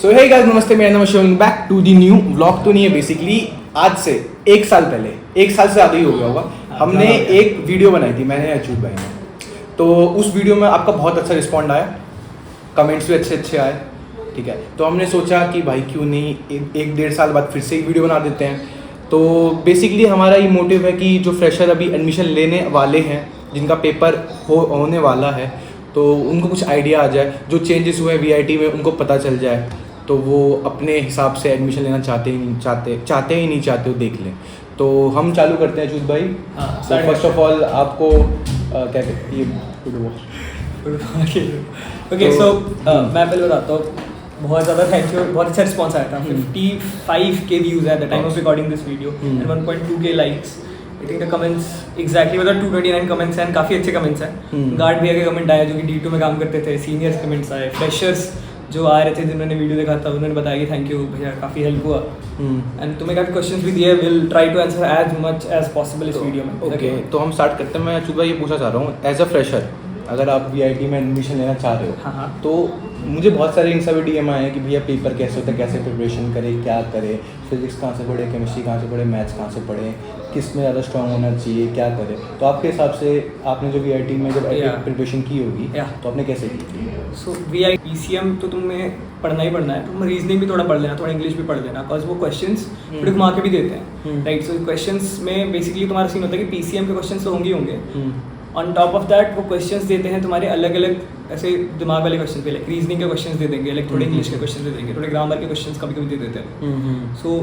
सो hey guys, नमस्ते, मेरा नाम है Shivang back to the new vlog. तो नहीं है, बेसिकली आज से एक साल पहले, एक साल से ज़्यादा ही हो गया होगा, हमने एक वीडियो बनाई थी, मैंने अचूक भाई ने। तो उस वीडियो में आपका बहुत अच्छा रिस्पॉन्ड आया, कमेंट्स भी अच्छे अच्छे आए, ठीक है। तो हमने सोचा कि भाई क्यों नहीं एक डेढ़ साल बाद फिर से एक वीडियो बना देते हैं। तो बेसिकली हमारा ये मोटिव है कि जो फ्रेशर अभी एडमिशन लेने वाले हैं, जिनका पेपर होने वाला है, तो उनको कुछ आइडिया आ जाए, जो चेंजेस हुए वीआईटी में उनको पता चल जाए, तो वो अपने हिसाब से एडमिशन लेना चाहते ही नहीं चाहते वो देख लें। तो हम चालू करते हैं अचूक भाई। तो फर्स्ट ऑफ ऑल आपको क्या कहते हैं, ओके, सो मैं पहले बताता हूँ, बहुत ज़्यादा थैंक यू, बहुत अच्छा रिस्पॉन्स आया था। 55K views at the time of recording this video and 1.2K likes. I think the comments exactly मतलब 229 कमेंट्स हैं, काफ़ी अच्छे कमेंट्स हैं। गार्ड भैया के कमेंट आए जो कि D2 में काम करते थे, सीनियर्स कमेंट्स आए, फ्रेशर्स जो आ रहे थे जिन्होंने वीडियो देखा था उन्होंने बताया कि थैंक यू भैया, काफ़ी हेल्प हुआ। एंड तुम्हें काफ़ी क्वेश्चंस भी दिए, will try to answer as much as possible इस वीडियो में। ओके, तो हम स्टार्ट करते हैं। मैं अचूक भाई ये पूछना चाह रहा हूँ, एज अ फ्रेशर अगर आप वीआईटी में एडमिशन लेना चाह रहे हो, हाँ, तो मुझे बहुत सारे इंस्टा पे डीएम आए हैं कि भैया पेपर कैसे होता है, कैसे प्रिपरेशन करें, क्या करें, फिजिक्स कहाँ से पढ़े, केमिस्ट्री कहाँ से पढ़े, मैथ्स कहाँ से पढ़े, किस में ज़्यादा स्ट्रांग होना चाहिए, क्या करें। तो आपके हिसाब से आपने जो वीआईटी में जब प्रिपरेशन की होगी तो आपने कैसे की? सो वीआईटी पीसीएम तो तुम्हें पढ़ना ही पढ़ना है, तुम रीजनिंग भी थोड़ा पढ़ लेना, थोड़ा इंग्लिश भी पढ़ लेना, बिकॉज वो क्वेश्चंस थोड़े घुमा के भी देते हैं, राइट। सो क्वेश्चंस में बेसिकली तुम्हारा सीन होता है कि पीसीएम के क्वेश्चंस तो होंगे ऑन टॉप ऑफ दैट वो क्वेश्चंस देते हैं तुम्हारे अलग अलग ऐसे दिमाग वाले क्वेश्चन पे, लाइक रीजनिंग के क्वेश्चंस दे देंगे, लाइक थोड़े इंग्लिश के क्वेश्चन दे देंगे, थोड़े ग्रामर के क्वेश्चंस कभी कभी दे देते हैं। सो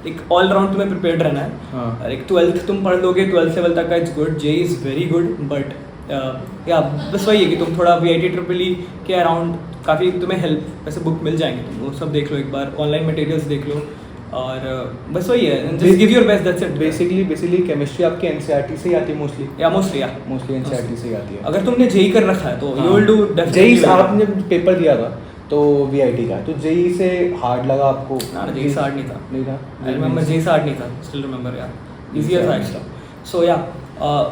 एक ऑल राउंड तुम्हें प्रिपेयर्ड रहना है। एक 12th तुम पढ़ लोगे, 12th लेवल तक का it's good, J is very good, but या बस वही है कि तुम थोड़ा वीआईटी ट्रिपल ई के अराउंड काफ़ी तुम्हें हेल्प ऐसे बुक मिल जाएंगे, तुम वो सब देख लो एक बार, ऑनलाइन मटेरियल्स देख लो, और बस वही है, just give your best, that's it. Basically chemistry आपके एनसीईआरटी से ही आती है मोस्टली एनसीईआरटी से ही आती है। अगर तुमने जेई कर रखा है तो यू विल डू जेई। आपने पेपर दिया था तो वीआईटी का, तो जेई से हार्ड लगा आपको? ना, जेई से हार्ड नहीं था। आई रिमेंबर जेई से हार्ड नहीं था, स्टिल रिमेंबर यार, इजीयर था एक्चुअली। सो या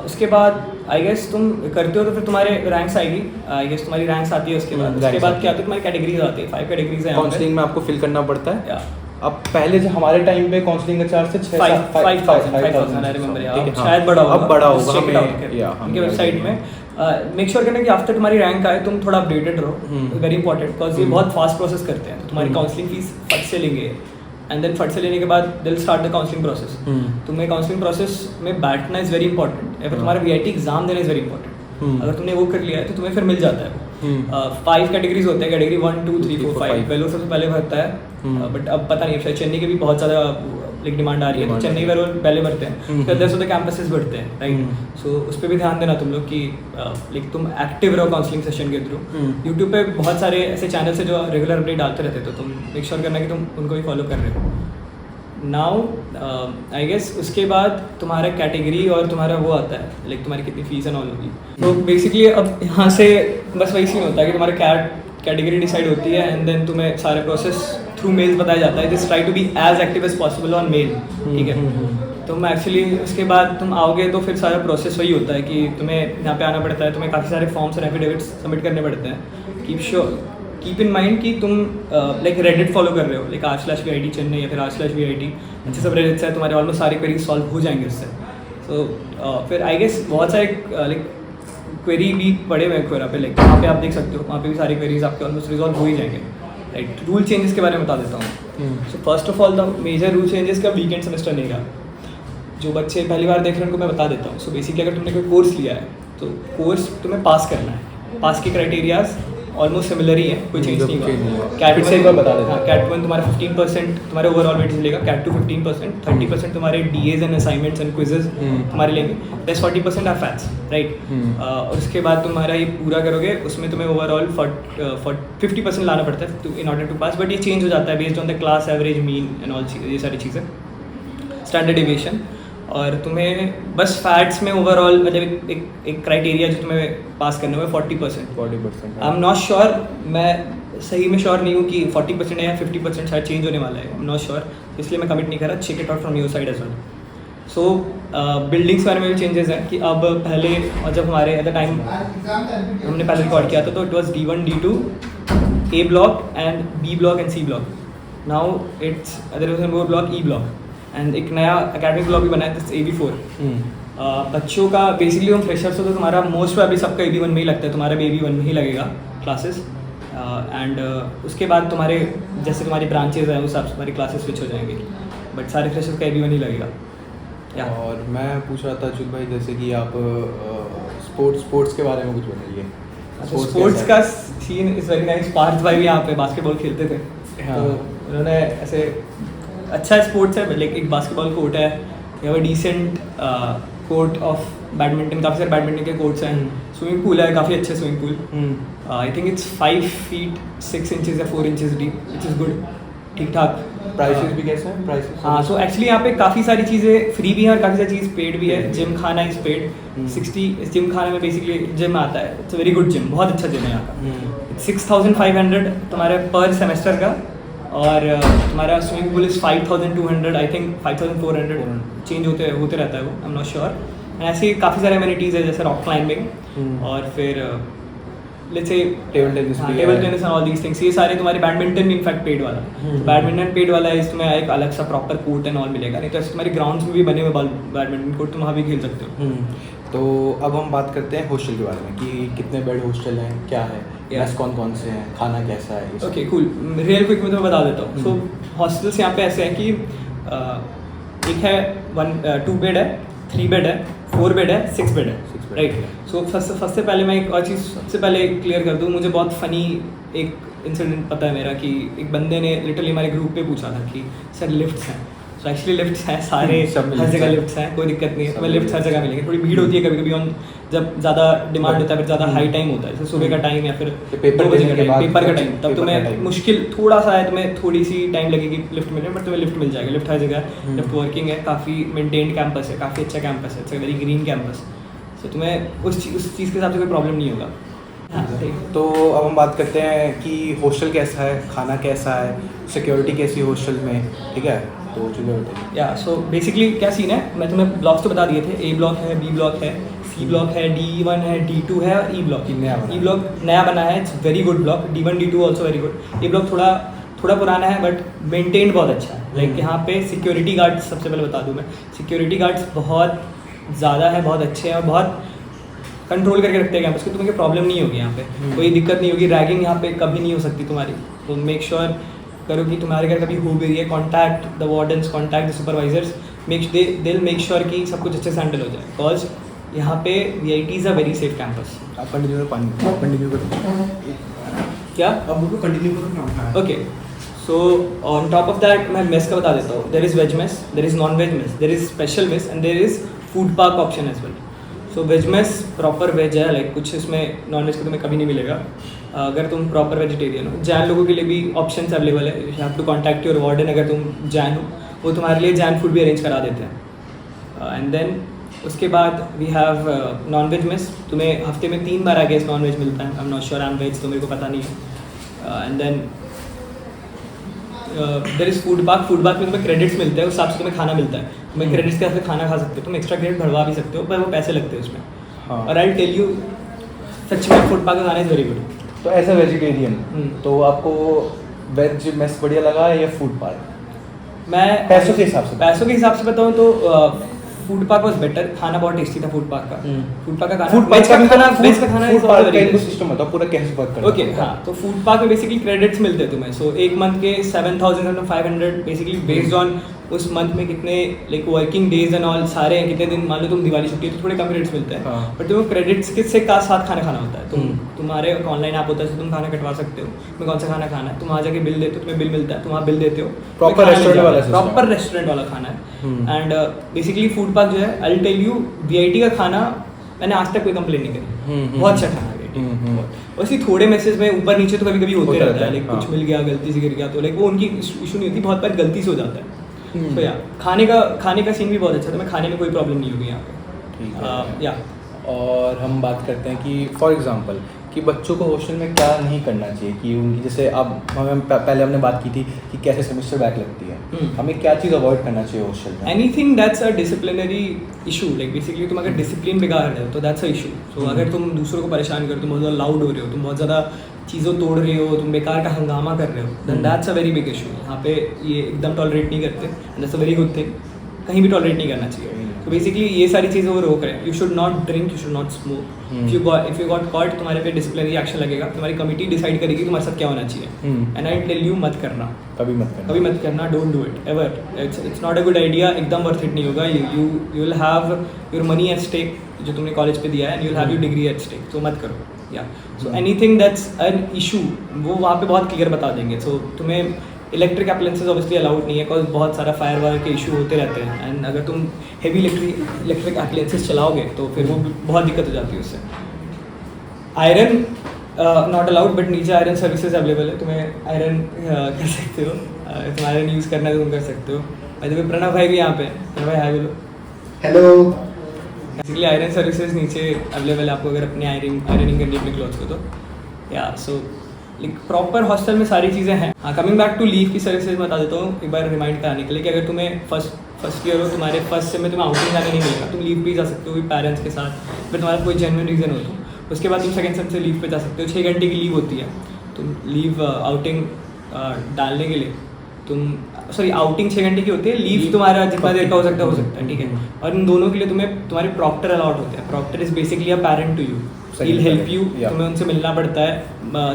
उसके बाद आई गेस तुम करते हो तो फिर तुम्हारे रैंक्स आएगी, आई गेस तुम्हारी रैंक्स आती है। उसके बाद क्या आती है, तुम्हारी कैटेगरीज आती है, 5 कैटेगरीज हैं। काउंसलिंग में आपको फिल करना पड़ता है। अब पहले जो हमारे टाइम पे काउंसलिंग का चार्ज से 5,000 आई रिमेंबर यार, शायद बड़ा होगा, अब बड़ा होगा उनके वेबसाइट में। मेक श्योर करना कि आफ्टर तुम्हारी रैंक आए तुम थोड़ा अपडेटेड रहो, वेरी इंपॉर्टेंट, बिकॉज ये बहुत फास्ट प्रोसेस करते हैं। तो तुम्हारी काउंसलिंग फीस फट से लेंगे, एंड देन फट से लेने के बाद दिल स्टार्ट द काउंसलिंग प्रोसेस। तुम्हें काउंसलिंग प्रोसेस में बैठना इज वेरी इंपॉर्टेंट, या फिर तुम्हारा वीआईटी एग्जाम देना इज वेरी इंपॉर्टेंट। अगर तुमने वो कर लिया है तो तुम्हें फिर मिल जाता है। 5 कैटेगरीज होते हैं, कैटेगरी 1 2 3 4 5 वेलोर सबसे पहले भरता है, बट अब पता नहीं, शायद चेन्नई के भी बहुत ज़्यादा लाइक डिमांड आ रही है, तो चेन्नई वेलोर पहले भरते हैं, फिर अदर्स होते कैंपसेस भरते हैं, राइट। सो उस पर भी ध्यान देना तुम लोग कि लाइक तुम एक्टिव रहो काउंसलिंग सेशन के थ्रू। यूट्यूब पे बहुत सारे ऐसे चैनल्स हैं जो रेगुलर अपडेट डालते रहते हैं, तो तुम मेक श्योर करना कि तुम उनको भी फॉलो कर रहे हो। नाउ आई गेस उसके बाद तुम्हारा कैटेगरी और तुम्हारा वो आता है, लाइक तुम्हारी कितनी फीस एंड ऑल होगी। तो बेसिकली अब यहाँ से बस वही सीन होता है कि तुम्हारा कैटेगरी डिसाइड होती है, एंड देन तुम्हें सारे प्रोसेस थ्रू मेल्स बताया जाता है। Just try to be as active as possible on mail, ठीक है। तो मैं एक्चुअली उसके बाद तुम आओगे तो फिर सारा प्रोसेस वही होता है कि तुम्हें यहाँ पे आना पड़ता है, तुम्हें काफ़ी सारे फॉर्म्स और एफिडेविट्स सबमिट करने पड़ते हैं। कीप इन माइंड कि तुम लाइक रेडिट फॉलो कर रहे हो, लाइक r/VIT चेन्नई या फिर r/VIT, अच्छे सब रेडिट्स है, तुम्हारे ऑलमोस्ट सारे क्वेरीज सॉल्व हो जाएंगे उससे। सो फिर आई गेस बहुत सारे लाइक क्वेरी भी पड़े हुए हैं क्वेरा पे, लाइक वहाँ पे आप देख सकते हो, वहाँ पे भी सारी क्वेरीज आपके ऑलमोस्ट रिजॉल्व हो ही जाएंगे, राइट। रूल चेंजेस के बारे में बता देता हूँ। So first of all the major rule changes का वीकेंड सेमेस्टर नहीं रहा। जो बच्चे पहली बार देख रहे हैं उनको मैं बता देता हूँ। सो बेसिकली अगर तुमने कोई कोर्स लिया है तो कोर्स तुम्हें पास करना है, पास के क्राइटेरियाज ऑलमोस्ट सिमिलर ही है, कोई चेंज नहीं हुआ। कैट 1 तुम्हारा 15% तुम्हारे ओवरऑल वेट लेगा, कैट 2 15%, 30% तुम्हारे डीएज एंड असाइनमेंट्स एंड क्विजेज तुम्हारे लेंगे, प्लस 40% आर फैट्स, राइट। और उसके बाद तुम्हारा ये पूरा करोगे, उसमें तुम्हें ओवरऑल 50% लाना पड़ता है in order to pass, but ये चेंज हो जाता है based on the class average, mean and all ये सारी चीज़ें, स्टैंडर्ड डेविएशन। और तुम्हें बस फैट्स में ओवरऑल मतलब एक क्राइटेरिया जो तुम्हें पास करने में 40%। आई एम नॉट श्योर, मैं सही में श्योर नहीं हूँ कि 40% है या 50% शायद चेंज होने वाला है, आई एम नॉट श्योर, इसलिए मैं कमिट नहीं कर रहा। Check it out from your side as well. So buildings के बारे में भी चेंजेस हैं कि अब पहले, और जब हमारे एट द टाइम हमने पहले रिकॉर्ड किया था तो it was D1 D2 A block and B block and C block. Now it's there is one more block, E block, and एक नया academic block भी बना है, this AB4. बच्चों का बेसिकली हम फ्रेशर्स हो तो तुम्हारा मोस्ट प्रोबेबली सबका AB1 में ही लगता है, तुम्हारा भी AB1 में ही लगेगा क्लासेस, एंड उसके बाद तुम्हारे जैसे तुम्हारी ब्रांचेज हैं उस हिसाब से तुम्हारी क्लासेस स्विच हो जाएंगी, बट सारे फ्रेशर्स का AB1 ही लगेगा। और मैं पूछ रहा था अच्युत भाई, जैसे कि आप स्पोर्ट्स के बारे में कुछ बताइए। स्पोर्ट्स का scene is very nice. Parth भाई भी यहाँ पे बास्केटबॉल खेलते थे, हाँ। तो उन्होंने ऐसे अच्छा स्पोर्ट्स है, लाइक एक बास्केटबॉल कोर्ट है, यहाँ डिसेंट कोर्ट ऑफ बैडमिंटन, काफ़ी सारे बैडमिंटन के कोर्ट्स हैं, स्विमिंग पूल है, काफ़ी अच्छे swimming pool. I think it's 5 feet 6 inches या 4 inches deep, which is good, ठीक ठाक। प्राइसेस भी कैसे हैं? प्राइसेस हाँ, सो एक्चुअली यहाँ पे काफ़ी सारी चीज़ें फ्री भी हैं और काफ़ी सारी चीज़ पेड भी है। जिम खाना इज़ पेड 60, जिम खाने में बेसिकली जिम आता है, इट्स वेरी गुड जिम, बहुत अच्छा जिम है यहाँ का। 6,500 तुम्हारे पर सेमेस्टर का, और तुम्हारा swimming pool is 5,200, I think 5,400, change होते रहता है वो, आई एम नॉट श्योर। ऐसे काफ़ी सारे एमिनिटीज़ है जैसे रॉक क्लाइंबिंग, और फिर let's say table tennis and all these things. ये सारे तुम्हारे बैडमिंटन इनफैक्ट पेड वाला, बैडमिंटन पेड वाला है, इसमें एक अलग सा प्रॉपर कोर्ट एंड ऑल मिलेगा, नहीं तो ऐसे तुम्हारे ग्राउंड्स में भी बने हुए बैडमिंटन कोर्ट, तुम वहाँ भी खेल सकते हो। तो अब हम बात करते हैं हॉस्टल के बारे में कि कितने बेड हॉस्टल हैं, क्या है, Yes. कौन से हैं, खाना कैसा है। ओके कूल, रियल क्विक में तो मैं बता देता हूँ। सो हॉस्टल्स यहाँ पे ऐसे हैं कि एक है 2 बेड है, 3 बेड है, 4 बेड है, 6 बेड है, 6 bed, राइट। सो फर्स्ट से पहले मैं एक और चीज़ सबसे पहले क्लियर कर दूँ, मुझे बहुत फ़नी एक इंसिडेंट पता है मेरा, कि एक बंदे ने लिटरली हमारे ग्रुप पे पूछा था कि सर लिफ्ट्स हैं। सो एक्चुअली लिफ्ट्स हैं सारे, हर जगह लिफ्ट्स हैं, कोई दिक्कत नहीं है, तुम्हें लिफ्ट्स हर जगह मिलेंगे। थोड़ी भीड़ होती है कभी कभी ऑन, जब ज़्यादा डिमांड होता है, फिर ज़्यादा हाई टाइम होता है, जैसे सुबह का टाइम या फिर पेपर 2 बजे देने का के टाइम, बाद, पेपर का टाइम, तब पेपर का तुम्हें टाइम। मुश्किल थोड़ा सा है, तुम्हें थोड़ी सी टाइम लगेगी लिफ्ट मिलने, बट तुम्हें लिफ्ट मिल जाएगा। लिफ्ट हर जगह, लिफ्ट वर्किंग है, काफ़ी मेंटेन्ड कैंपस है, काफ़ी अच्छा कैंपस है, it's a very green campus. So तुम्हें उस चीज़ के हिसाब से कोई प्रॉब्लम नहीं होगा। तो अब हम बात करते हैं कि हॉस्टल कैसा है, खाना कैसा है, सिक्योरिटी कैसी है हॉस्टल में, ठीक है। तो चलिए बताइए। या सो बेसिकली क्या सीन है, मैं तुम्हें ब्लॉक्स तो बता दिए थे, ए ब्लॉक है, बी ब्लॉक है, सी ब्लॉक है, D1 है, D2 है, और ई ब्लॉक। ई ब्लॉक नया बना है, it's very good block. D1 D2 also very good. A block थोड़ा पुराना है, बट मेंटेन्ड बहुत अच्छा है। लाइक यहाँ पे सिक्योरिटी गार्ड्स, सबसे पहले बता दूँ मैं, सिक्योरिटी गार्ड्स बहुत ज़्यादा है, बहुत अच्छे हैं, और बहुत कंट्रोल करके रखते हैं कैंपस को, तुम्हें कोई प्रॉब्लम नहीं होगी यहाँ पे, कोई दिक्कत नहीं होगी, रैगिंग यहाँ पे कभी नहीं हो सकती तुम्हारी। तो मेक श्योर करो कि तुम्हारे घर कभी हो भी रही है, contact the wardens, contact the supervisors, दिल मेक श्योर कि सब कुछ अच्छे से हैंडल हो जाए, बिकॉज यहाँ पे VITs a very safe campus. आप कंटिन्यू करो, क्या अब मुझको कंटिन्यू करो। Okay, so on top of that मैं मेस का बता देता हूँ। There is veg mess, there is non veg mess, there is special mess, and there is food park option as well. So veg mess proper veg है, like कुछ इसमें non veg का तुम्हें कभी नहीं मिलेगा अगर तुम प्रॉपर वेजिटेरियन हो। जैन लोगों के लिए भी ऑप्शंस अवेलेबल है, you have to contact your warden, अगर तुम जैन हो वो तुम्हारे लिए जैन फूड भी अरेंज करा देते हैं। एंड देन उसके बाद we have non veg mess, तुम्हें हफ्ते में 3 बार आई गेस नॉन वेज मिलता है, I am not sure, I am veg तो मेरे को पता नहीं है। And then there is food park में तुम्हें क्रेडिट्स मिलते हैं, उस हिसाब से तुम्हें खाना मिलता है, तुम्हें क्रेडिट्स के हिसाब से खाना खा सकते हो, तुम एक्स्ट्रा क्रेडिट भरवा भी सकते हो, पर वो पैसे लगते हैं उसमें। हाँ। और आई टेल यू सच में फूड पार्क का खाना इज़ वेरी गुड। तो एज अ वेजिटेरियन तो आपको वेज मेस बढ़िया लगा या फूड पार्क? मैं पैसों के हिसाब से बताऊँ तो फूड पार्क वाज बेटर, खाना बहुत टेस्टी था फूड पार्क का। फूड पार्क का खाना, फूड पार्क का खाना, वेज का खाना फूड पार्क का इनको सिस्टम बताओ पूरा कैसे वर्क करता है। ओके, हाँ, तो फूड पार्क में बेसिकली क्रेडिट्स मिलते हैं तुम्हें। सो एक मंथ के 7,500 बेसिकली बेस्ड ऑन उस मंथ में कितने like working days and all सारे हैं, कितने दिन, मान लो तुम दिवाली छुट्टी है तो थोड़े कम क्रेडिट्स मिलते हैं, बट तुम्हें क्रेडिट्स के साथ खाना खाना होता है। तुम्हारे ऑनलाइन ऐप होता है, तो तुम खाना कटवा सकते हो, तुम्हें कौन सा खाना खाना है, तुम वहाँ जाके बिल देते हो, तुम्हें बिल मिलता है, तुम वहाँ बिल देते हो, प्रॉपर रेस्टोरेंट वाला खाना है। एंड बेसिकली फूड पार्क जो है, आई टेल यू, VIT का खाना मैंने आज तक कोई कंप्लेन नहीं करी, बहुत अच्छा खाना है। वैसे थोड़े मैसेज में ऊपर नीचे तो कभी कभी होते रहता है, लाइक कुछ मिल गया गलती से गिर गया तो लाइक वो उनकी इशू नहीं होती, बहुत बार गलती से हो जाता है। तो या खाने का सीन भी बहुत अच्छा था, मैं खाने में कोई प्रॉब्लम नहीं होगी यहाँ पे। या और हम बात करते हैं कि फॉर एग्जांपल कि बच्चों को हॉस्टल में क्या नहीं करना चाहिए, कि उनकी जैसे अब पहले हमने बात की थी कि कैसे सेमेस्टर बैक लगती है, हमें क्या चीज़ अवॉइड करना चाहिए हॉस्टल में? Anything that's a disciplinary issue, like basically तुम अगर डिसिप्लिन बिगाड़ रहे हो तो दैट्स अ इशू। सो अगर तुम दूसरों को परेशान करो, तुम बहुत ज़्यादा लाउड हो रहे हो, तुम बहुत ज़्यादा चीज़ों तोड़ रहे हो, तुम बेकार का हंगामा कर रहे हो, then that's a very big issue. यहाँ पे ये एकदम टॉलरेट नहीं करते, and that's a very good thing. कहीं भी टॉलरेट नहीं करना चाहिए। तो बेसिकली ये सारी चीज़ें वो रोक रहे हैं। You should not drink, you should not smoke. If you got caught, तुम्हारे पे डिसिप्लिनरी एक्शन लगेगा, तुम्हारी कमिटी डिसाइड करेगी तुम्हारे साथ क्या होना चाहिए। एंड आई टेल यू, मत करना, कभी मत करना, don't do it ever. It's not a good idea, एकदम वर्थ इट नहीं होगा। You will have your money at stake जो तुमने कॉलेज पे दिया है, and you will have your degree at stake, तो मत करो। या so anything that's an issue वो वहाँ पे बहुत क्लियर बता देंगे। सो तुम्हें इलेक्ट्रिक अप्लायंसेज ऑब्वियसली अलाउड नहीं है, बिकॉज बहुत सारा फायर वायर के इशू होते रहते हैं, एंड अगर तुम हेवी इलेक्ट्रिक अप्लायंसेज चलाओगे तो फिर वो बहुत दिक्कत हो जाती है उससे। आयरन नॉट अलाउड, बट नीचे आयरन सर्विसेज अवेलेबल है, तुम्हें आयरन कर सकते हो। तुम आयरन यूज़ करना है तो तुम कर सकते हो। तो प्रणव भाई भी यहाँ पे, प्रणव भाई हाय बोलो। हेलो। बेसिकली आयरन सर्विसेज नीचे अवेलेबल है आपको अगर अपने आयरनिंग करनी अपने क्लॉथ्स को तो। या सो लाइक प्रॉपर हॉस्टल में सारी चीज़ें हैं। हाँ, कमिंग बैक टू लीव की सर्विसेज बता देता हूँ एक बार रिमाइंड कराने के लिए कि अगर तुम्हें फर्स्ट ईयर हो, तुम्हारे फर्स्ट से में तुम्हें आउटिंग जाने नहीं मिलेगा, तुम लीव पे जा सकते हो पेरेंट्स के साथ, फिर तुम्हारा कोई जेन्युइन रीज़न हो तो उसके बाद तुम सेकंड सेम से लीव पे जा सकते हो। 6 घंटे की लीव होती है, तुम लीव आउटिंग डालने के लिए आउटिंग 6 घंटे की होती है, लीव तुम्हारा जितना देर का हो सकता है, ठीक है। और इन दोनों के लिए तुम्हारे प्रॉक्टर अलाउड होते हैं। Proctor is basically a parent to you, he'll help you। तुम्हें उनसे मिलना पड़ता है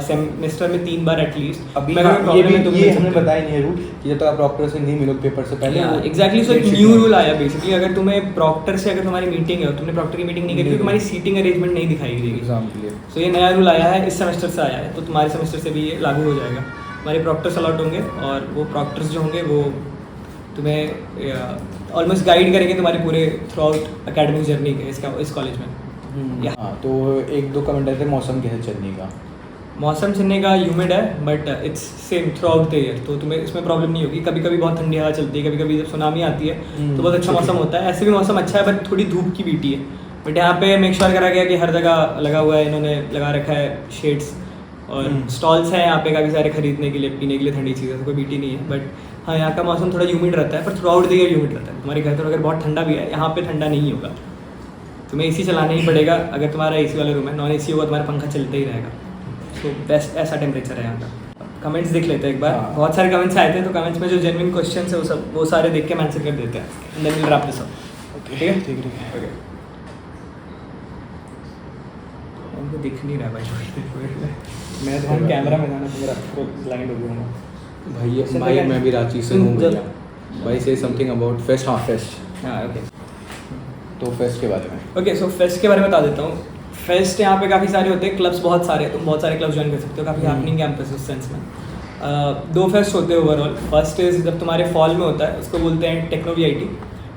सेमेस्टर में 3 बार एटलीस्ट। अभी ये हमने बताया नहीं है रूल कि जब तक आप प्रॉक्टर से नहीं मिलोगे पेपर से पहले। एग्जैक्टली, सो एक न्यू रूल आया बेसिकली। अगर तुम्हें प्रॉक्टर से अगर तुम्हारी मीटिंग है और तुमने प्रॉक्टर की मीटिंग नहीं करी तो तुम्हारी सीटिंग अरेंजमेंट नहीं दिखाई देगी एग्जाम के लिए। सो ये नया रूल आया है, इस सेमेस्टर से आया है, तो तुम्हारे सेमेस्टर से भी ये लागू हो जाएगा। तुम्हारे प्रॉक्टर्स अलाउड होंगे और वो प्रॉक्टर्स जो होंगे वो तुम्हें ऑलमोस्ट गाइड करेंगे तुम्हारे पूरे थ्रू आउट एकेडमिक जर्नी के इस कॉलेज में। हाँ, तो 1-2 कमेंट आए थे मौसम कैसे चलने का। मौसम चलने का ह्यूमिड है, but it's same through out the year, तो तुम्हें इसमें प्रॉब्लम नहीं होगी। कभी कभी बहुत ठंडी हवा चलती है, कभी कभी जब सुनामी आती है तो बहुत अच्छा मौसम होता है। ऐसे भी मौसम अच्छा है, बट थोड़ी धूप की बीटी है। बट यहाँ पे मेक श्योर करा गया कि हर जगह लगा हुआ है, इन्होंने लगा रखा है शेड्स और स्टॉल्स हैं यहाँ पे काफ़ी सारे खरीदने के लिए, पीने के लिए ठंडी चीज़ें, तो कोई बीटी नहीं है। बट हाँ, यहाँ का मौसम थोड़ा ह्यूमिड रहता है, पर through out the year humid रहता है। तुम्हारे घर पर अगर बहुत ठंडा भी है, यहाँ पे ठंडा नहीं होगा, तुम्हें एसी चलाना ही पड़ेगा। अगर तुम्हारा एसी वाला रूम है, नॉन एसी होगा तुम्हारा पंखा चलता ही रहेगा। सो बेस्ट ऐसा टेम्परेचर है यहाँ का। कमेंट्स देख लेते हैं एक बार। बहुत सारे कमेंट्स आए थे, तो कमेंट्स में जो जेन्युइन क्वेश्चन है वो सारे देख के आंसर कर देते हैं, and then will wrap this up. ठीक है, ठीक है, ओके। हमको दिख नहीं रहा भाई, मैं तो कैमरा में जाना मेरा ब्लाइंड हो गया भाई मैं भी रांची से हूँ भैया। भाई से समथिंग अबाउट फेस्ट। हाँ, फेस्ट। हाँ, ओके। तो फेस्ट के बारे में ओके, सो फेस्ट के बारे में बता देता हूँ। फेस्ट यहाँ पे काफ़ी सारे होते हैं, क्लब्स बहुत सारे हैं, तुम बहुत सारे क्लब्स ज्वाइन कर सकते हो। काफ़ी हैपनिंग कैंपस उस सेंस में। 2 फेस्ट होते हैं ओवरऑल। फर्स्ट इज जब तुम्हारे फॉल में होता है, उसको बोलते हैं टेक्नो वीआईटी।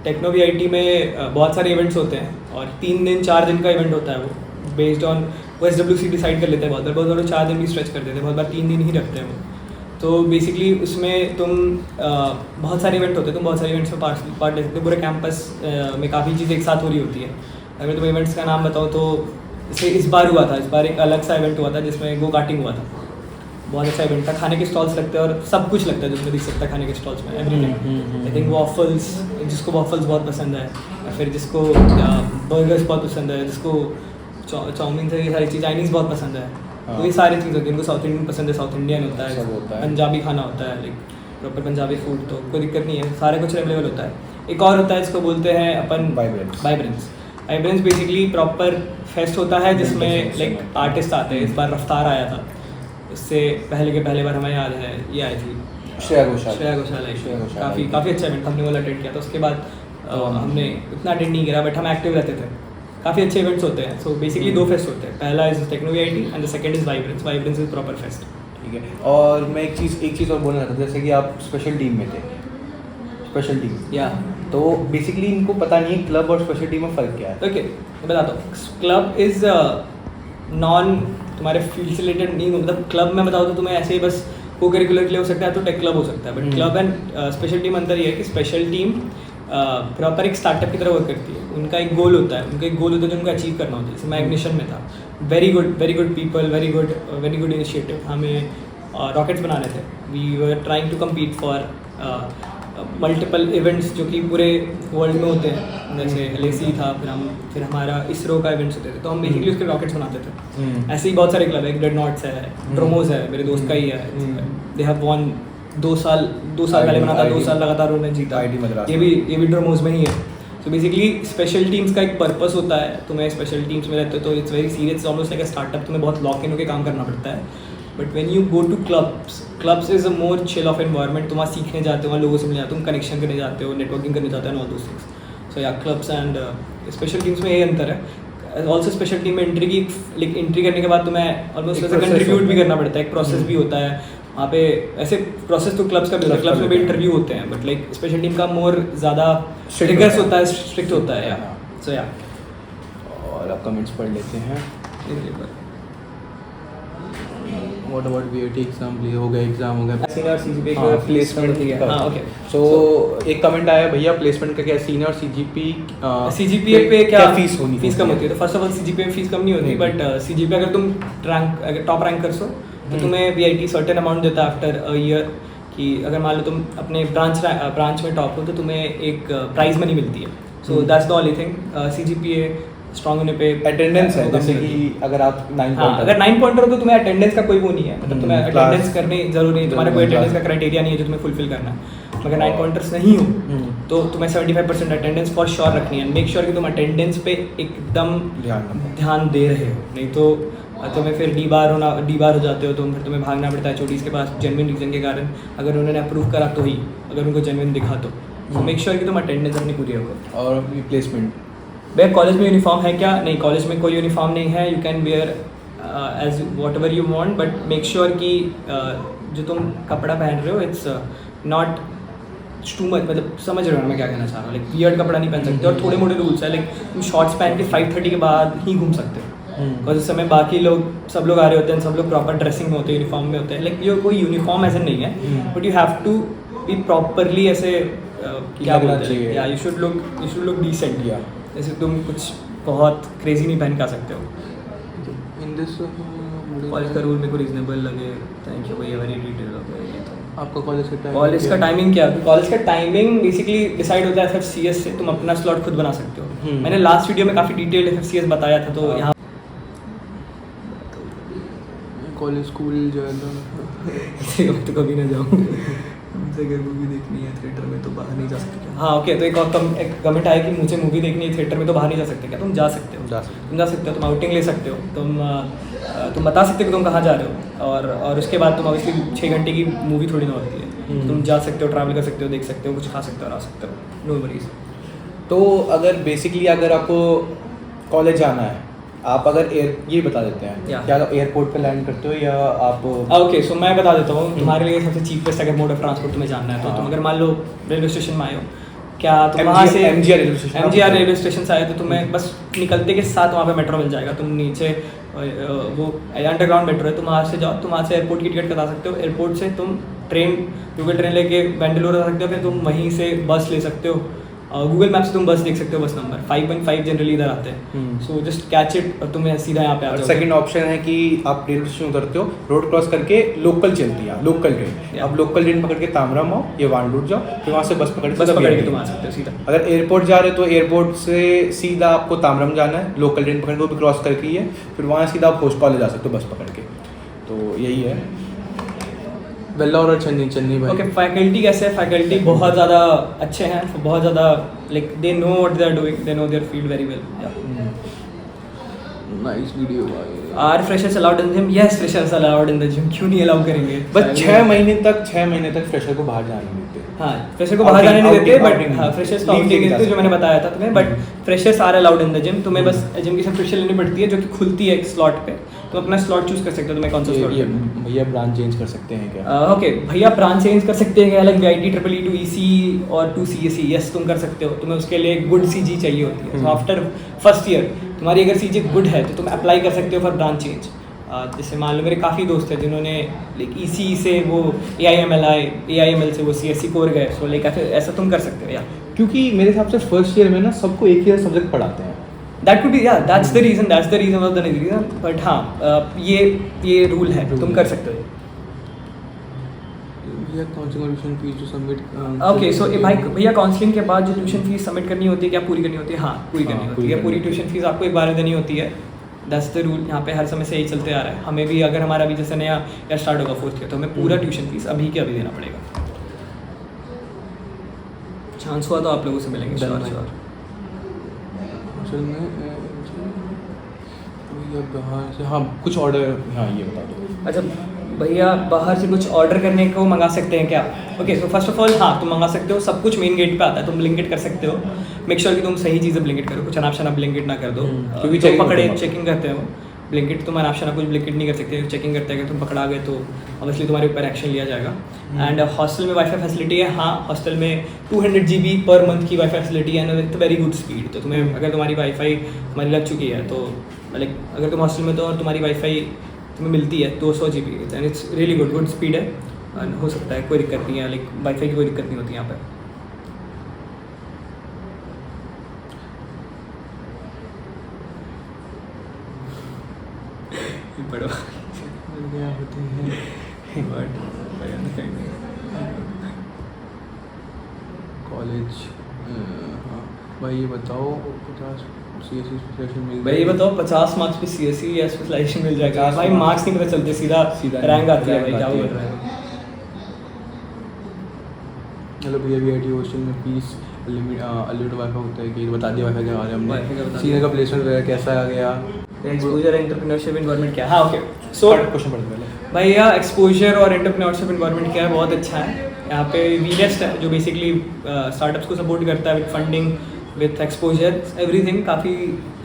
टेक्नो वीआईटी में बहुत सारे इवेंट्स होते हैं और 3 दिन 4 दिन का इवेंट होता है। वो बेस्ड ऑन वो SWC डिसाइड कर लेते हैं। बहुत बार 4 दिन भी स्ट्रेच कर देते हैं, बहुत बार 3 दिन ही रखते हैं वो। तो बेसिकली उसमें तुम बहुत सारे इवेंट होते हैं, तुम बहुत सारे इवेंट्स में पार्ट ले सकते हो। पूरे कैंपस में काफ़ी चीज़ें एक साथ हो रही होती है। अगर तुम्हें इवेंट्स का नाम बताऊँ तो जैसे इस बार हुआ था, इस बार एक अलग सा इवेंट हुआ था जिसमें गो कार्टिंग हुआ था। बहुत अच्छा इवेंट था, खाने के स्टॉल्स लगते हैं और सब कुछ लगता है जिसमें दिख सकता है खाने के स्टॉल्स में, एवरीथिंग। आई थिंक वॉफल्स, जिसको वॉफल्स बहुत पसंद है, या फिर जिसको बर्गर्स बहुत पसंद है, जिसको चाउमीन से ये सारी चीज़ चाइनीज़ बहुत पसंद है। तो ये सारी चीज़ होती है। इनको साउथ इंडियन पसंद है, साउथ इंडियन होता है, पंजाबी खाना होता है, लाइक प्रॉपर पंजाबी फूड, तो कोई दिक्कत नहीं है, सारे कुछ अवेलेबल होता है। एक और होता है जिसको बोलते हैं अपन वाइब्रेंस। बेसिकली प्रॉपर फेस्ट होता है जिसमें लाइक आर्टिस्ट आते हैं। इस बार रफ्तार आया था, इससे पहले बार हमें याद है ये आई थी श्रेया घोषाल। काफ़ी अच्छा इवेंट हमने वो अटेंड किया था। उसके बाद हमने उतना अटेंड नहीं किया, बट हम एक्टिव रहते थे। काफ़ी अच्छे इवेंट्स होते हैं। सो बेसिकली 2 फेस्ट होते हैं, पहला is Techno VIT and the second is Vibrance is proper fest. ठीक है, और मैं एक चीज़ और बोलना चाहता था, जैसे कि आप स्पेशल टीम में थे। स्पेशल टीम या तो बेसिकली इनको पता नहीं है क्लब और स्पेशल टीम में फ़र्क क्या है। ओके, मैं बताता हूँ। क्लब इज़ नॉन तुम्हारे फील्ड से रिलेटेड नहीं, मतलब क्लब में बताओ तो तुम्हें ऐसे ही बस को करिकुलर के लिए हो सकता है, तो टेक क्लब हो सकता है। But club and special team अंतर ये है कि स्पेशल टीम प्रॉपर एक स्टार्टअप की तरह वर्क करती है। उनका एक गोल होता है, जो उनको अचीव करना होता है। जैसे मैं इग्निशन में था, very good people, very good initiative. हमें रॉकेट्स बनाने थे। We were trying to compete for multiple events जो कि पूरे वर्ल्ड में होते हैं, जैसे LAC था, फिर हमारा इसरो का इवेंट्स होते थे, तो हम बेसिकली उसके रॉकेट्स बनाते थे। ऐसे ही बहुत सारे क्लब है, डेड नॉट्स है, ड्रोमोस है, मेरे दोस्त का ही है, दे हैव वॉन 2 साल पहले बना था, 2 साल लगातार उन्होंने जीता। IIT मद्रास ये भी ड्रोमोस में ही है। तो बेसिकली स्पेशल टीम्स का एक पर्पस होता है, तुम्हें स्पेशल टीम्स में रहते हो तो it's very serious, almost like a startup, तुम्हें बहुत लॉक इन होकर काम करना पड़ता है। But when you go to clubs is a more chill of environment, तुम वहाँ सीखने जाते हो, वहाँ लोगों से मिलने जाते हो, तुम कनेक्शन करने जाते हो, नेटवर्किंग करने जाते हो, ऑल दोस थिंग्स। सो या क्लब्स एंड स्पेशल टीम्स में यही अंतर है। ऑल्सो स्पेशल टीम में एंट्री करने के बाद तुम्हें ऑलमोस्ट कंट्रीब्यूट भी करना पड़ता है, एक प्रोसेस भी होता है वहाँ पे। ऐसे प्रोसेस तो क्लब्स का भी होता है, क्लब्स में भी इंटरव्यू होते हैं, बट लाइक स्पेशल टीम का मोर ज़्यादा ट्रिगर्स होता है, स्ट्रिक्ट होता है। सो या और अब कमेंट्स पढ़ लेते हैं। व्हाट अबाउट VAT एग्जाम हो गया, एग्जाम हो गया, सीनियर CGP प्लेसमेंट का। हाँ ओके। सो एक कमेंट आया, भैया प्लेसमेंट का क्या सीनियर और CGPA पे क्या फीस होनी, फीस कम होती है? तो फर्स्ट ऑफ ऑल CGPA में फीस कम नहीं होती, बट CGPA अगर तुम टॉप रैंक कर सो तो तुम्हें VIT सर्टेन अमाउंट देता है आफ्टर अ ईयर, कि अगर मान लो तुम अपने ब्रांच में टॉप हो तो तुम्हें एक प्राइज मनी मिलती है। So that's the only thing. CGPA strong होने पे अटेंडेंस है, जैसे कि अगर आप 9 पॉइंटर, अगर 9 पॉइंटर हो तो तुम्हें अटेंडेंस का कोई वो नहीं है, मतलब तुम्हें अटेंडेंस करनी जरूरी नहीं, तुम्हारे कोई अटेंडेंस का क्राइटेरिया नहीं है जो तुम्हें फुलफिल करना है। अगर 9 पॉइंटर्स नहीं हो तो तुम्हें 75% अटेंडेंस फॉर श्योर रखनी है। मेक श्योर कि तुम अटेंडेंस पे एकदम ध्यान दे रहे हो, नहीं तो तुम्हें फिर डी बार हो जाते हो, तो फिर तुम्हें भागना पड़ता है चोटीज के पास जेन्युइन रीजन के कारण। अगर उन्होंने अप्रूव करा तो ही, अगर उनको जेन्युइन दिखा तो मेक श्योर कि तुम अटेंडेंस अपनी पूरी रखो। और प्लेसमेंट भैया कॉलेज में यूनिफॉर्म है क्या? नहीं, कॉलेज में कोई यूनिफॉर्म नहीं है। You can wear as whatever you want, but make sure कि जो तुम कपड़ा पहन रहे हो इट्स नॉट टू मच, मतलब समझ रहे हो मैं क्या कहना चाह रहा हूँ। लाइक वियर्ड कपड़ा नहीं पहन सकते, और थोड़े मोटे रूल्स है, लाइक तुम शॉर्ट्स पहन के 5:30 के बाद ही घूम सकते हो, बिकॉज उस समय बाकी सब लोग आ रहे होते हैं, सब लोग प्रॉपर ड्रेसिंग में होते हैं, यूनिफॉर्म में होते हैं। लाइक ये कोई यूनिफॉर्म ऐसा नहीं है, but you have to be properly ऐसे क्या बोलते हैं, या यू शुड लुक डिसेंट। या जैसे तुम कुछ बहुत क्रेजी नहीं पहन के आ सकते हो। इन दिस कॉलेज का रूल मेरे को रीजनेबल लगे, थैंक यू भैया, वेरी डिटेल हो गया। आपका कॉलेज का टाइमिंग क्या है? कॉलेज का टाइमिंग बेसिकली डिसाइड होता है FFCS से, तुम अपना स्लॉट खुद बना सकते हो। मैंने लास्ट वीडियो में काफ़ी डिटेल्ड FFCS बताया था, तो यहाँ कॉलेज स्कूल जो है तो कभी ना जाऊँ, मुझे अगर मूवी देखनी है थिएटर में तो बाहर नहीं जा सकते। हाँ ओके, तो एक कमेंट आया कि मुझे मूवी देखनी है थिएटर में तो बाहर नहीं जा सकते क्या? तुम जा सकते हो, तुम जा सकते हो, तुम आउटिंग ले सकते हो, तुम बता सकते हो कि तुम कहाँ जा रहे हो, और उसके बाद तुम ऑब्वियसली 6 घंटे की मूवी थोड़ी ना होती है, तुम जा सकते हो, ट्रैवल कर सकते हो, देख सकते हो, कुछ खा सकते हो और आ सकते हो, नो वरीज। तो अगर बेसिकली अगर आपको कॉलेज जाना है, आप अगर ये बता देते हैं क्या आप एयरपोर्ट पे लैंड करते हो या आप? ओके, सो मैं बता देता हूँ तुम्हारे लिए सबसे चीपेस्ट अगर मोड ऑफ ट्रांसपोर्ट तुम्हें जानना है, तो तुम अगर मान लो रेलवे स्टेशन में आए हो, क्या तुम वहाँ से MGR रेलवे स्टेशन से आए तो तुम्हें बस निकलते के साथ वहाँ पे मेट्रो मिल जाएगा। तुम नीचे वो अंडरग्राउंड मेट्रो है, तुम वहाँ से जाओ, तुम वहाँ से एयरपोर्ट की टिकट कटा सकते हो, एयरपोर्ट से तुम लोकल ट्रेन लेके बेंगलुरु जा सकते हो, फिर तुम वहीं से बस ले सकते हो। गूगल मैप से तुम बस देख सकते हो, बस नंबर 5.5 जनरली इधर आते हैं, सो जस्ट कैच इट और तुम्हें सीधा यहाँ पे आ जाओगे। सेकंड ऑप्शन है कि आप रेलवे स्टेशन उतरते हो, रोड क्रॉस करके लोकल चलती है, लोकल ट्रेन, आप लोकल ट्रेन पकड़ के तामराम आओ या वांडूर जाओ, फिर वहाँ से बस पकड़ के तुम आ सकते हो सीधा। अगर एयरपोर्ट जा रहे हो तो एयरपोर्ट से सीधा आपको तामराम जाना है, लोकल ट्रेन पकड़ के वो भी क्रॉस करके ही है, फिर वहाँ सीधा आप पोस्ट कॉलेज जा सकते हो बस पकड़ के। तो यही है वेल्लोर और चन्नी भाई। ओके, फैकल्टी कैसे है? फैकल्टी बहुत ज़्यादा अच्छे हैं, बहुत ज़्यादा like they know what they are doing, they know their field very well. Nice video भाई। Are freshers allowed in the gym? Yes, freshers allowed in the gym, क्यों नहीं अलाउ करेंगे? बस 6 महीने तक फ्रेशर को बाहर जाने नहीं देते। हाँ, फ्रेशर को बाहर जाने नहीं देते, बट हाँ फ्रेशर्स को आउटिंग देते, जो मैंने बताया था तुम्हें, but freshers are allowed in the gym. तुम्हें बस जिम की सब्सक्रिप्शन लेनी पड़ती है जो कि खुलती है एक स्लॉट पे, तुम अपना स्लॉट चूज कर सकते हो, तुम्हें कौन सा स्लॉट। भैया ब्रांच चेंज कर सकते हैं क्या? ओके भैया, ब्रांच चेंज कर सकते हैं क्या? Like VIT EEE to EC और to CSE, यस तुम कर सकते हो। तुम्हें उसके लिए गुड CG चाहिए होती है, तो आफ्टर फर्स्ट ईयर तुम्हारी अगर CG गुड है तो तुम अप्लाई कर सकते हो फॉर ब्रांच चेंज। जैसे मान लो मेरे काफ़ी दोस्त हैं जिन्होंने लाइक EC से वो AIML से वो CSE कोर गए, सो लाइक ऐसा तुम कर सकते हो। या क्योंकि मेरे हिसाब से फर्स्ट ईयर में ना सबको एक ही सब्जेक्ट पढ़ाते हैं, दैट कुड बी, या that's the reason of the reason, but हाँ ये रूल है, तुम कर सकते हो। भैया काउंसलिंग और ट्यूशन फीस जो सबमिट ओके सो भाई भैया काउंसलिंग के बाद जो ट्यूशन फीस सबमिट करनी होती है क्या पूरी करनी होती है? हाँ पूरी करनी होती है। पूरी ट्यूशन फीस आपको एक बार में देनी होती है। दैट्स द रूल, यहाँ पे हर समय से यही चलते आ रहा है। हमें भी अगर हमारा अभी जैसे नया या स्टार्ट होगा 4th ईयर तो हमें पूरा ट्यूशन फीस अभी के अभी देना पड़ेगा। चांस हुआ तो आप लोगों से मिलेंगे श्योर। असल में भैया बाहर से हाँ कुछ ऑर्डर, हाँ ये बता दो। अच्छा भैया बाहर से कुछ ऑर्डर करने को मंगा सकते हैं क्या? Okay so first of all हाँ तुम मंगा सकते हो, सब कुछ मेन गेट पे आता है, तुम ब्लिंकिट कर सकते हो। मेक श्योर कि तुम सही चीज़ें ब्लिंकिट करो, कुछ अनाप शनाप ब्लिंकिट ना कर दो क्योंकि checking पकड़े होता है। चेकिंग करते हो ब्लिंकिट, तुम अनाप शनाप कुछ ब्लिंकिट नहीं कर सकते, चेकिंग करते हैं। अगर तुम पकड़ा गए तो ऑब्वियसली तुम्हारे ऊपर एक्शन लिया जाएगा। एंड हॉस्टल में वाईफाई फैसिलिटी है। हाँ हॉस्टल में 200 GB पर मंथ की वाईफाई फैसिलिटी है एंड वेरी गुड स्पीड। तो तुम्हें अगर तुम्हारी वाईफाई तुम्हारी लग चुकी है तो लाइक अगर तुम हॉस्टल में तो और तुम्हारी वाईफाई तुम्हें मिलती है 200 GB and it's really good speed है एंड हो सकता है कोई दिक्कत नहीं है, लाइक वाईफाई की कोई दिक्कत नहीं होती यहाँ पर। बड़ो क्या होते हैं कॉलेज। हाँ भाई ये बताओ 50 CSE स्पेशलाइजेशन मिल भाई ये बताओ 50 मार्क्स पे CSE या स्पेशलाइजेशन मिल जाएगा? भाई मार्क्स नहीं पता चलते, सीधा रैंक आती है। भाई क्या बोल रहा है? हेलो भैया VIT हॉस्टल में फीस अनलिमिटेड वाईफाई होता है कि बता दिया वाईफाई के बारे में हमने। सीनियर का प्लेसमेंट वगैरह कैसा आ गया? एक्सपोजर एंटरप्रेन्योरशिप इन्वायरमेंट क्या है? हाँ ओके सो क्वेश्चन पढ़ते पहले भैया एक्सपोजर और एंटरप्रेन्योरशिप इन्वायरमेंट क्या है? बहुत अच्छा है। यहाँ पे वीनेस्ट है जो बेसिकली स्टार्टअप्स को सपोर्ट करता है with funding with exposure everything, काफ़ी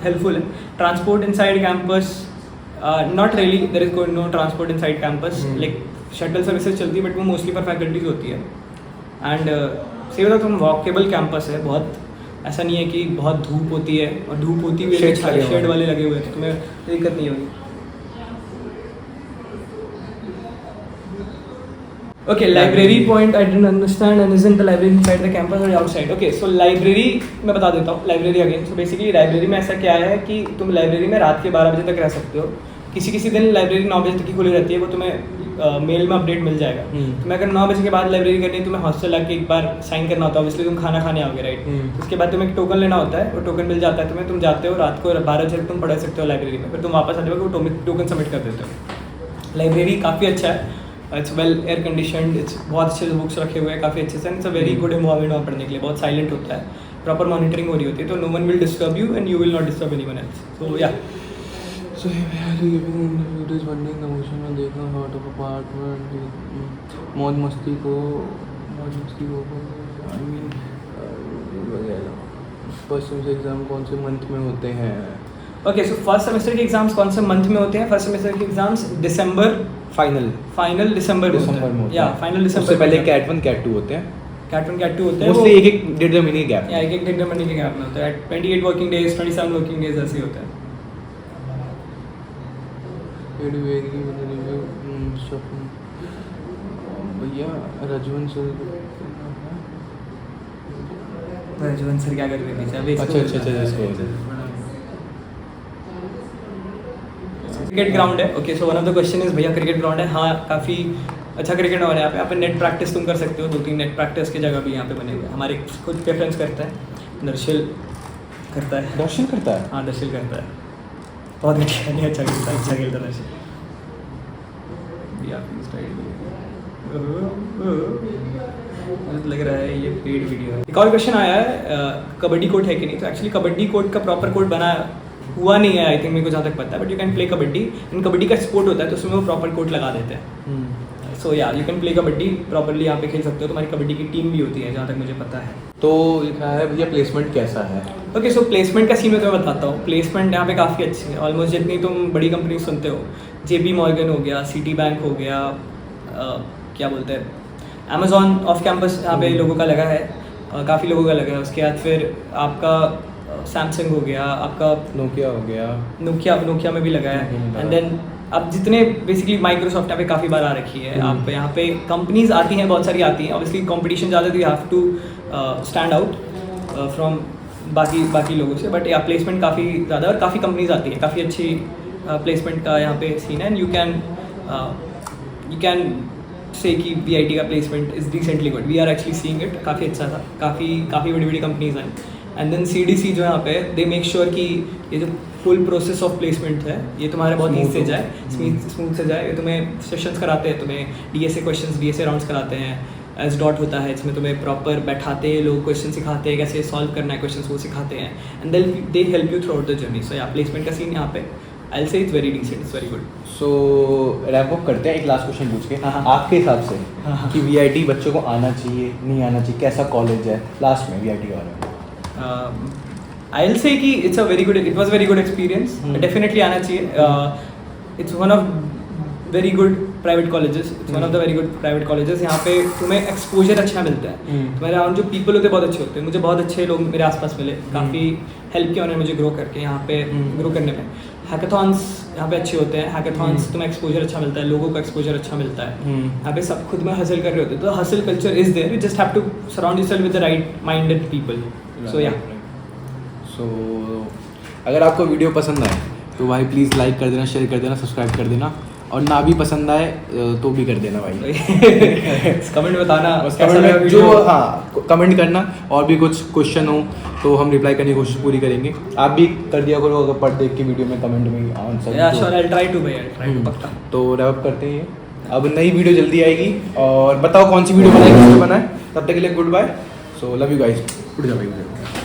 हेल्पफुल है। Transport inside campus not really, there is no transport inside campus, like shuttle services चलती है बट वो मोस्टली फॉर फैकल्टीज होती है। एंड सही बताओ तुम वॉकेबल कैंपस है, बहुत ऐसा नहीं है कि बहुत धूप होती है और धूप होती हुई शेड वाले लगे हुए हैं तो तुम्हें दिक्कत नहीं होगी। Okay, library point I didn't understand, and isn't the library inside the campus or outside? Okay, so library मैं बता देता हूँ library again. So basically library में ऐसा क्या है कि तुम library में रात के 12 बजे तक रह सकते हो। किसी दिन लाइब्रेरी 9 बजे तक की खुली रहती है, वो तुम्हें मेल में अपडेट मिल जाएगा। तुम्हें अगर 9 बजे के बाद लाइब्रेरी करनी है तुम्हें हॉस्टल आके एक बार साइन करना होता है, ऑब्वियसली तुम खाना खाने आओगे राइट। उसके बाद तुम्हें एक टोकन लेना होता है, वो टोकन मिल जाता है तुम्हें, तुम जाते हो रात को 12 बजे तुम पढ़ सकते हो लाइब्रेरी में, फिर तुम वापस आते हो वो टोकन सबमिट कर देते हो। लाइब्रेरी काफ़ी अच्छा है, it's well air conditioned, it's बहुत अच्छे बुक्स रखे हुए हैं काफ़ी अच्छे से, it's a very good environment वहाँ पढ़ने के लिए, बहुत साइलेंट होता है, प्रॉपर मॉनिटरिंग हो रही होती है, तो no one will disturb you and you will not disturb anyone else. So yeah So it is funding the motion and देखना out of apartment मौज मस्ती को I mean वगैरह। फर्स्ट सेमेस्टर एग्ज़ाम कौन से मंथ में होते हैं? ओके, सो फर्स्ट सेमेस्टर के एग्जाम्स कौन से मंथ में होते हैं? फर्स्ट सेमेस्टर के एग्जाम्स दिसंबर, फाइनल दिसंबर में होता है। या फाइनल दिसंबर से पहले कैट 1 कैट 2 होते हैं। कैट 1 कैट 2 होते हैं, मोस्टली एक डेढ़ महीने गैप, या एक डेढ़ महीने के गैप में होता है। 28 वर्किंग डेज 27 वर्किंग डेज ऐसे ही होता है। भैया रजवंत सर क्या कर रहे थे? अच्छा क्रिकेट ग्राउंड है। Okay, so one of the question is भैया क्रिकेट ग्राउंड है? हाँ, काफ़ी अच्छा क्रिकेट ग्राउंड है यहाँ पे नेट प्रैक्टिस तुम कर सकते हो, 2-3 नेट प्रैक्टिस की जगह भी यहाँ पे बने हुए हैं। हमारे खुद प्रेफरेंस करता है, दर्शिल करता है। हाँ, दर्शिल करता है, बहुत अच्छा खेलता है दर्शिल। लग रहा है ये पेड वीडियो है। एक और क्वेश्चन आया है, कबड्डी कोर्ट है कि नहीं? तो एक्चुअली कबड्डी कोर्ट का प्रॉपर कोर्ट बना हुआ नहीं है, आई थिंक मेरे को जहाँ तक पता है, but you can play kabaddi. इन कबड्डी का स्पोर्ट होता है तो उसमें वो प्रॉपर कोर्ट लगा देते हैं। सो या you can play kabaddi properly, यहाँ पे खेल सकते हो। तुम्हारी कबड्डी की टीम भी होती है जहाँ तक मुझे पता है। तो लिखा है भैया प्लेसमेंट कैसा है? ओके, सो प्लेसमेंट का सीन मैं तुम्हें बताता हूँ। प्लेसमेंट यहाँ पे काफ़ी अच्छी है, ऑलमोस्ट जितनी तुम बड़ी कंपनी सुनते हो, JP Morgan हो गया, सिटी बैंक हो गया, क्या बोलते हैं, अमेजॉन ऑफ कैंपस यहाँ पे लोगों का लगा है, काफ़ी लोगों का लगा है। उसके बाद फिर आपका सैमसंग हो गया, आपका नोकिया हो गया, नोकिया में भी लगा है। एंड देन अब जितने बेसिकली माइक्रोसॉफ्ट यहाँ पे काफ़ी बार आ रखी है। आप यहाँ पे कंपनीज आती हैं, बहुत सारी आती हैं, ऑब्वियसली कंपटीशन ज़्यादा, तो you have to stand out from बाकी लोगों से, बट या प्लेसमेंट काफ़ी ज़्यादा और काफ़ी कंपनीज आती हैं, काफ़ी अच्छी प्लेसमेंट का यहाँ पे सीन है। एंड यू कैन से कि VIT का placement is recently good, we are actually seeing it, काफ़ी अच्छा था, काफ़ी बड़ी बड़ी कंपनीज हैं. एंड देन CDC जो है यहाँ पे दे मेक श्योर कि ये जो फुल प्रोसेस ऑफ प्लेसमेंट है ये तुम्हारे बहुत ईज से जाए, स्मूथ से जाए. ये तुम्हें सेशंस कराते हैं, तुम्हें DSA क्वेश्चंस, DSA राउंड्स कराते हैं. SDOT होता है, इसमें तुम्हें प्रॉपर बैठाते हैं लोग, क्वेश्चन सिखाते हैं कैसे सॉल्व करना है क्वेश्चंस, वो सिखाते हैं. And they help you throughout the journey. So yeah placement का सीन यहाँ पे I will say it's very decent, it's very good. So wrap up करते हैं एक लास्ट क्वेश्चन पूछ के. हाँ. आपके हिसाब से हाँ. कि VIT बच्चों को आना चाहिए नहीं आना चाहिए, कैसा कॉलेज है लास्ट में VIT के बारे में? आई विल से कि it was very good experience. Definitely आना चाहिए. It's one of very good private colleges, it's one of the very good private colleges. यहाँ पे तुम्हें एक्सपोजर अच्छा मिलता है. तुम्हारे अराउंड जो पीपल होते हैं बहुत अच्छे होते हैं. मुझे बहुत अच्छे लोग मेरे आसपास मिले, काफ़ी हेल्प किया उन्होंने मुझे ग्रो करके यहाँ पे ग्रो करने में. हैकाथॉन्स यहाँ पे अच्छे होते हैं. हैकाथॉन्स तुम्हें एक्सपोजर अच्छा मिलता है, लोगों का एक्सपोजर अच्छा मिलता है. यहाँ पे सब खुद में हसल कर रहे होते हैं, तो hustle culture is there. You just have to surround yourself with the right minded people. So yeah so अगर आपको वीडियो पसंद आए तो भाई प्लीज़ लाइक कर देना, शेयर कर देना, सब्सक्राइब कर देना. और ना भी पसंद आए तो भी कर देना भाई. कमेंट बताना कमेंट में जो हाँ कमेंट करना. और भी कुछ क्वेश्चन हो तो हम रिप्लाई करने की कोशिश पूरी करेंगे. आप भी कर दिया करो अगर पढ़ देख के वीडियो में कमेंट में answer. Yeah sure, I will try to पक्का. तो रैप अप करते हैं. अब नई वीडियो जल्दी आएगी और बताओ कौन सी वीडियो बनाए, किस पे बनाए. तब तक के लिए goodbye. So love you guys. उठ जा भाई.